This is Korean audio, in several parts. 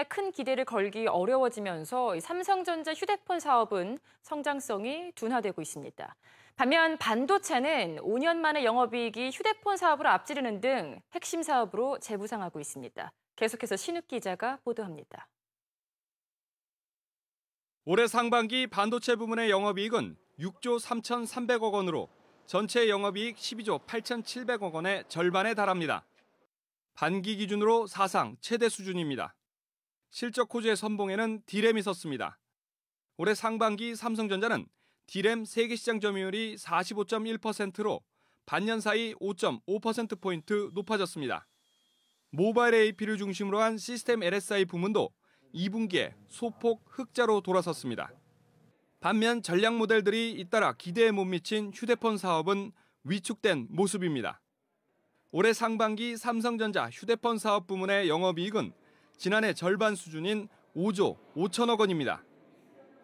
큰 기대를 걸기 어려워지면서 삼성전자 휴대폰 사업은 성장성이 둔화되고 있습니다. 반면 반도체는 5년 만에 영업이익이 휴대폰 사업으로 앞지르는 등 핵심 사업으로 재부상하고 있습니다. 계속해서 신욱 기자가 보도합니다. 올해 상반기 반도체 부문의 영업이익은 6조 3,300억 원으로 전체 영업이익 12조 8,700억 원의 절반에 달합니다. 반기 기준으로 사상 최대 수준입니다. 실적 호주의 선봉에는 D램이 섰습니다. 올해 상반기 삼성전자는 D램 세계 시장 점유율이 45.1%로 반년 사이 5.5%포인트 높아졌습니다. 모바일 AP를 중심으로 한 시스템 LSI 부문도 2분기에 소폭 흑자로 돌아섰습니다. 반면 전략 모델들이 잇따라 기대에 못 미친 휴대폰 사업은 위축된 모습입니다. 올해 상반기 삼성전자 휴대폰 사업 부문의 영업이익은 지난해 절반 수준인 5조 5천억 원입니다.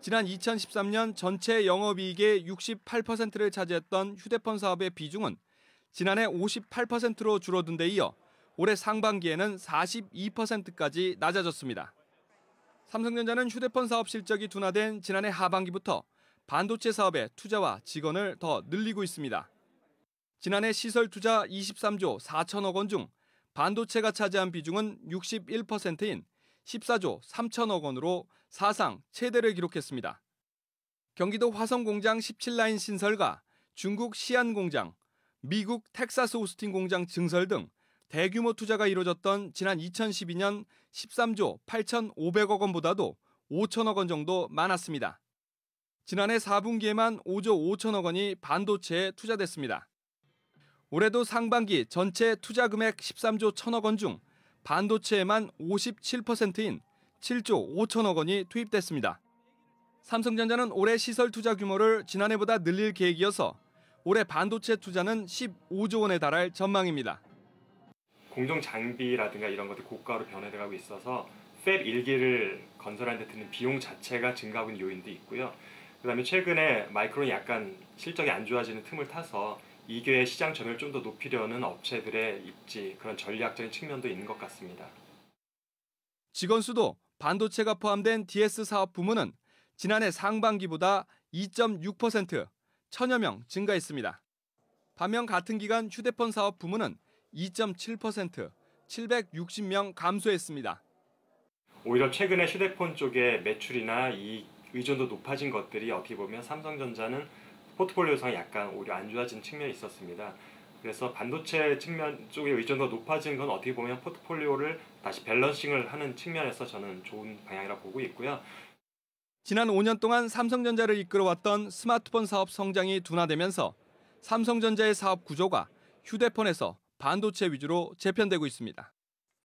지난 2013년 전체 영업이익의 68%를 차지했던 휴대폰 사업의 비중은 지난해 58%로 줄어든 데 이어 올해 상반기에는 42%까지 낮아졌습니다. 삼성전자는 휴대폰 사업 실적이 둔화된 지난해 하반기부터 반도체 사업에 투자와 직원을 더 늘리고 있습니다. 지난해 시설 투자 23조 4천억 원 중 반도체가 차지한 비중은 61%인 14조 3천억 원으로 사상 최대를 기록했습니다. 경기도 화성 공장 17라인 신설과 중국 시안 공장, 미국 텍사스 오스틴 공장 증설 등 대규모 투자가 이뤄졌던 지난 2012년 13조 8,500억 원보다도 5천억 원 정도 많았습니다. 지난해 4분기에만 5조 5천억 원이 반도체에 투자됐습니다. 올해도 상반기 전체 투자 금액 13조 1천억 원 중 반도체에만 57%인 7조 5천억 원이 투입됐습니다. 삼성전자는 올해 시설 투자 규모를 지난해보다 늘릴 계획이어서 올해 반도체 투자는 15조 원에 달할 전망입니다. 공정 장비라든가 이런 것들이 고가로 변해가고 있어서 팹 1기를 건설하는 데 드는 비용 자체가 증가하고 있는 요인도 있고요. 그다음에 최근에 마이크론이 약간 실적이 안 좋아지는 틈을 타서 2기의 시장 점유율을 좀 더 높이려는 업체들의 입지, 그런 전략적인 측면도 있는 것 같습니다. 직원 수도 반도체가 포함된 DS 사업 부문은 지난해 상반기보다 2.6%, 1,000여 명 증가했습니다. 반면 같은 기간 휴대폰 사업 부문은 2.7%, 760명 감소했습니다. 오히려 최근에 휴대폰 쪽의 매출이나 이 의존도 높아진 것들이 어떻게 보면 삼성전자는 포트폴리오상 약간 오히려 안 좋아진 측면이 있었습니다. 그래서 반도체 측면 쪽의 의존도가 높아진 건 어떻게 보면 포트폴리오를 다시 밸런싱을 하는 측면에서 저는 좋은 방향이라고 보고 있고요. 지난 5년 동안 삼성전자를 이끌어왔던 스마트폰 사업 성장이 둔화되면서 삼성전자의 사업 구조가 휴대폰에서 반도체 위주로 재편되고 있습니다.